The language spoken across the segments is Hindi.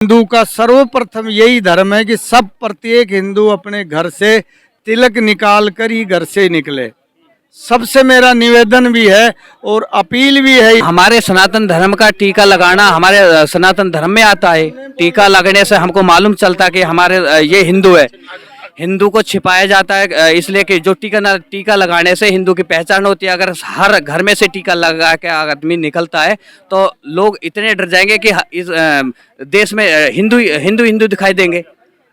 हिंदू का सर्वप्रथम यही धर्म है कि सब प्रत्येक हिंदू अपने घर से तिलक निकाल कर ही घर से निकले। सबसे मेरा निवेदन भी है और अपील भी है। हमारे सनातन धर्म का टीका लगाना हमारे सनातन धर्म में आता है। टीका लगने से हमको मालूम चलता है कि हमारे ये हिंदू है। हिंदू को छिपाया जाता है इसलिए कि जो टीका लगाने से हिंदू की पहचान होती है। अगर हर घर में से टीका लगा के आदमी निकलता है तो लोग इतने डर जाएंगे कि इस देश में हिंदू हिंदू हिंदू दिखाई देंगे,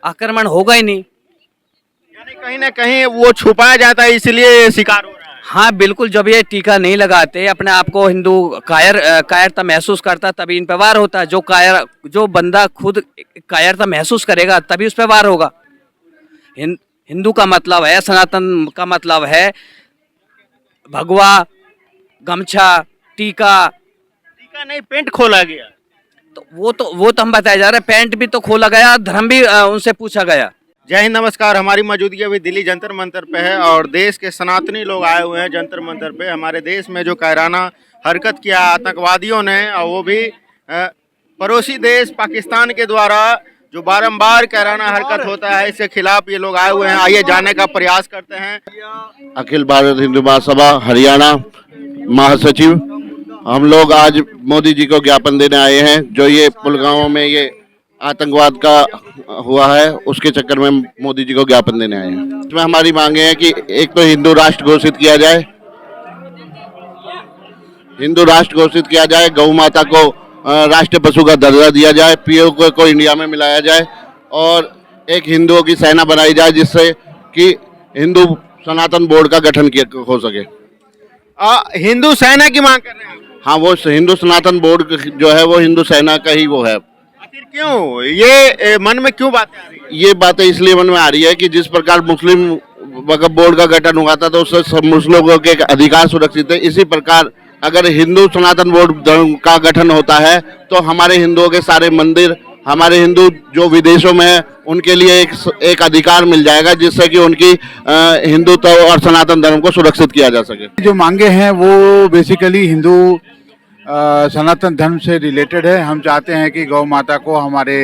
आक्रमण होगा ही नहीं। यानी कहीं ना कहीं वो छुपाया जाता है इसलिए शिकार हो रहा है। हाँ बिल्कुल, जब ये टीका नहीं लगाते अपने आप को हिंदू कायरता महसूस करता तभी इन पे वार होता है। जो बंदा खुद कायरता महसूस करेगा तभी उस पर वार होगा। हिंदू का मतलब है, सनातन का मतलब है भगवा, गमछा, टीका। टीका नहीं, पेंट खोला गया। तो वो तो हम बताया जा रहे हैं। पेंट भी तो खोला गया, धर्म भी उनसे पूछा गया। जय हिंद, नमस्कार। हमारी मौजूदगी अभी दिल्ली जंतर मंतर पे है और देश के सनातनी लोग आए हुए हैं जंतर मंतर पे। हमारे देश में जो कायराना हरकत किया आतंकवादियों ने, और वो भी पड़ोसी देश पाकिस्तान के द्वारा जो बारंबार कायराना हरकत होता है, इसके खिलाफ ये लोग आए हुए हैं। आइए जानने का प्रयास करते हैं। अखिल भारत हिंदू महासभा हरियाणा महासचिव, हम लोग आज मोदी जी को ज्ञापन देने आए हैं। जो ये पुलगांव में ये आतंकवाद का हुआ है उसके चक्कर में मोदी जी को ज्ञापन देने आए हैं। इसमें हमारी मांगे हैं कि एक तो हिंदू राष्ट्र घोषित किया जाए, गौ माता को राष्ट्रीय पशु का दर्जा दिया जाए, पीओके को इंडिया में मिलाया जाए और एक हिंदुओं की सेना बनाई जाए जिससे कि हिंदू सनातन बोर्ड का गठन हो सके। हिंदू सेना की मांग कर रहे हैं। हाँ, वो हिंदू सनातन बोर्ड जो है वो हिंदू सेना का ही वो है। आखिर क्यों ये मन में क्यों बातें आ रही है? ये बातें इसलिए मन में आ रही है कि जिस प्रकार मुस्लिम वक्फ बोर्ड का गठन हुआ था तो उससे सब मुस्लिमों के अधिकार सुरक्षित है। इसी प्रकार अगर हिंदू सनातन बोर्ड का गठन होता है तो हमारे हिंदुओं के सारे मंदिर, हमारे हिंदू जो विदेशों में है उनके लिए एक अधिकार मिल जाएगा जिससे कि उनकी हिंदुत्व और सनातन धर्म को सुरक्षित किया जा सके। जो मांगे हैं वो बेसिकली हिंदू सनातन धर्म से रिलेटेड है। हम चाहते हैं कि गौ माता को हमारे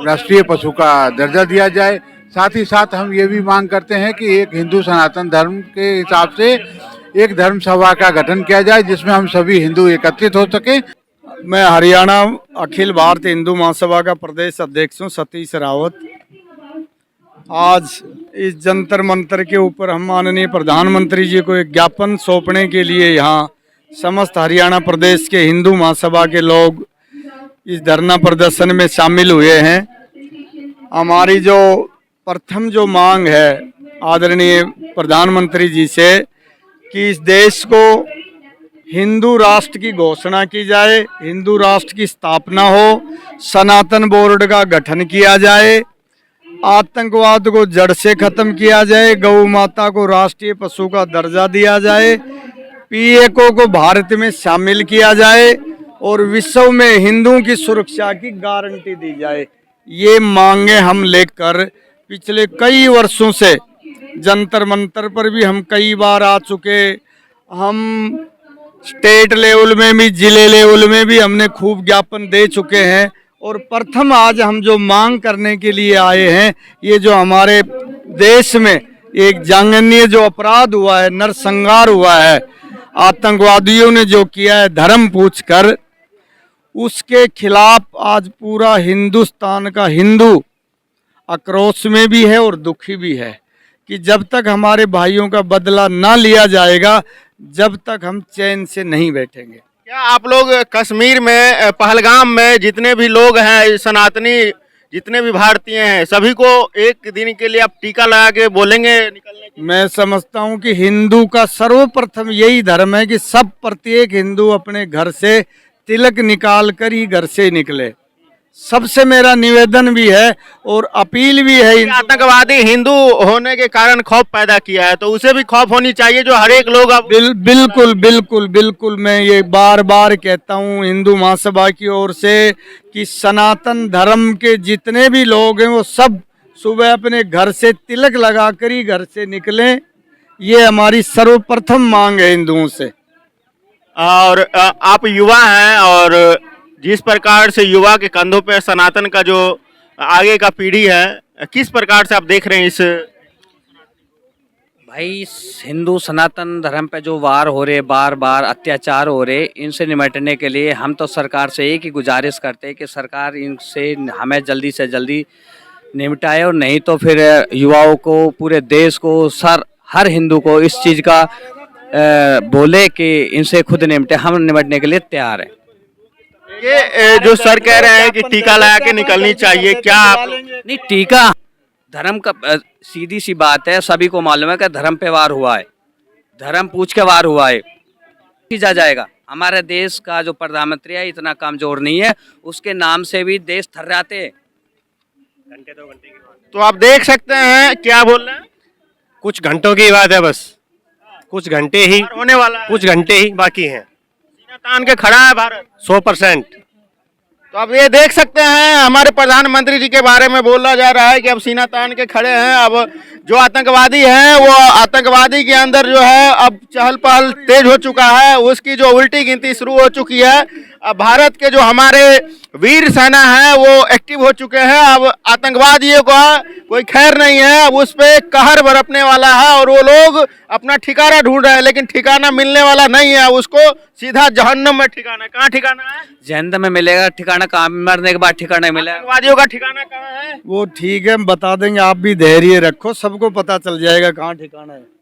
राष्ट्रीय पशु का दर्जा दिया जाए। साथ ही साथ हम ये भी मांग करते हैं कि एक हिंदू सनातन धर्म के हिसाब से एक धर्म सभा का गठन किया जाए जिसमें हम सभी हिंदू एकत्रित हो सके। मैं हरियाणा अखिल भारत हिंदू महासभा का प्रदेश अध्यक्ष हूँ, सतीश रावत। आज इस जंतर मंतर के ऊपर हम माननीय प्रधानमंत्री जी को एक ज्ञापन सौंपने के लिए यहाँ समस्त हरियाणा प्रदेश के हिंदू महासभा के लोग इस धरना प्रदर्शन में शामिल हुए हैं। हमारी जो प्रथम जो मांग है आदरणीय प्रधानमंत्री जी से कि इस देश को हिंदू राष्ट्र की घोषणा की जाए, हिंदू राष्ट्र की स्थापना हो, सनातन बोर्ड का गठन किया जाए, आतंकवाद को जड़ से खत्म किया जाए, गौ माता को राष्ट्रीय पशु का दर्जा दिया जाए, पीओके को भारत में शामिल किया जाए और विश्व में हिंदुओं की सुरक्षा की गारंटी दी जाए। ये मांगे हम लेकर पिछले कई वर्षों से जंतर मंतर पर भी हम कई बार आ चुके। हम स्टेट लेवल में भी, जिले लेवल में भी हमने खूब ज्ञापन दे चुके हैं और प्रथम आज हम जो मांग करने के लिए आए हैं, ये जो हमारे देश में एक जघन्य जो अपराध हुआ है, नरसंहार हुआ है, आतंकवादियों ने जो किया है धर्म पूछकर, उसके खिलाफ आज पूरा हिंदुस्तान का हिंदू आक्रोश में भी है और दुखी भी है कि जब तक हमारे भाइयों का बदला ना लिया जाएगा जब तक हम चैन से नहीं बैठेंगे। क्या आप लोग कश्मीर में, पहलगाम में जितने भी लोग हैं सनातनी, जितने भी भारतीय हैं, सभी को एक दिन के लिए आप टीका लगा के बोलेंगे निकलने की? मैं समझता हूं कि हिंदू का सर्वप्रथम यही धर्म है कि सब प्रत्येक हिंदू अपने घर से तिलक निकाल कर ही घर से निकले। सबसे मेरा निवेदन भी है और अपील भी है। आतंकवादी हिंदू होने के कारण खौफ पैदा किया है तो उसे भी खौफ होनी चाहिए जो हर एक लोग अब बिल्कुल बिल्कुल बिल्कुल मैं ये बार बार कहता हूँ हिंदू महासभा की ओर से कि सनातन धर्म के जितने भी लोग हैं वो सब सुबह अपने घर से तिलक लगा कर ही घर से निकलें। ये हमारी सर्वप्रथम मांग है हिंदुओं से। और आप युवा हैं और जिस प्रकार से युवा के कंधों पे सनातन का जो आगे का पीढ़ी है, किस प्रकार से आप देख रहे हैं इस भाई इस हिंदू सनातन धर्म पे जो वार हो रहे, बार बार अत्याचार हो रहे, इनसे निपटने के लिए हम तो सरकार से एक ही गुजारिश करते हैं कि सरकार इनसे हमें जल्दी से जल्दी निपटाए, और नहीं तो फिर युवाओं को, पूरे देश को, हर हिंदू को इस चीज़ का बोले कि इनसे खुद निपटे। हम निपटने के लिए तैयार हैं। ये जो सर कह रहे हैं कि टीका लगा के निकलनी चाहिए, क्या आप नहीं, टीका धर्म का सीधी सी बात है, सभी को मालूम है कि धर्म पे वार हुआ है, धर्म पूछ के वार हुआ है, जा जाएगा। हमारे देश का जो प्रधानमंत्री है इतना कमजोर नहीं है, उसके नाम से भी देश थर्राते हैं। तो आप देख सकते हैं क्या बोल रहे हैं, कुछ घंटों की बात है, बस कुछ घंटे ही, होने वाला है, कुछ घंटे ही बाकी हैं। सीना तान के खड़ा है भारत। 100%। तो अब ये देख सकते हैं हमारे प्रधानमंत्री जी के बारे में बोला जा रहा है कि अब सीना तान के खड़े हैं। अब जो आतंकवादी हैं वो आतंकवादी के अंदर जो है अब चहल पहल तेज हो चुका है, उसकी जो उल्टी गिनती शुरू हो चुकी है। अब भारत के जो हमारे वीर सेना है वो एक्टिव हो चुके हैं। अब आतंकवादियों का कोई खैर नहीं है, अब उस पर कहर बरपने वाला है और वो लोग अपना ठिकाना ढूंढ रहे हैं, लेकिन ठिकाना मिलने वाला नहीं है। उसको सीधा जहन्नम में ठिकाना है। कहाँ ठिकाना है? जहन्नम में मिलेगा ठिकाना, कहाँ मरने के बाद ठिकाना मिलेगा? आतंकवादियों का ठिकाना कहाँ है? वो ठीक है, हम बता देंगे, आप भी धैर्य रखो, सबको पता चल जाएगा कहाँ ठिकाना है।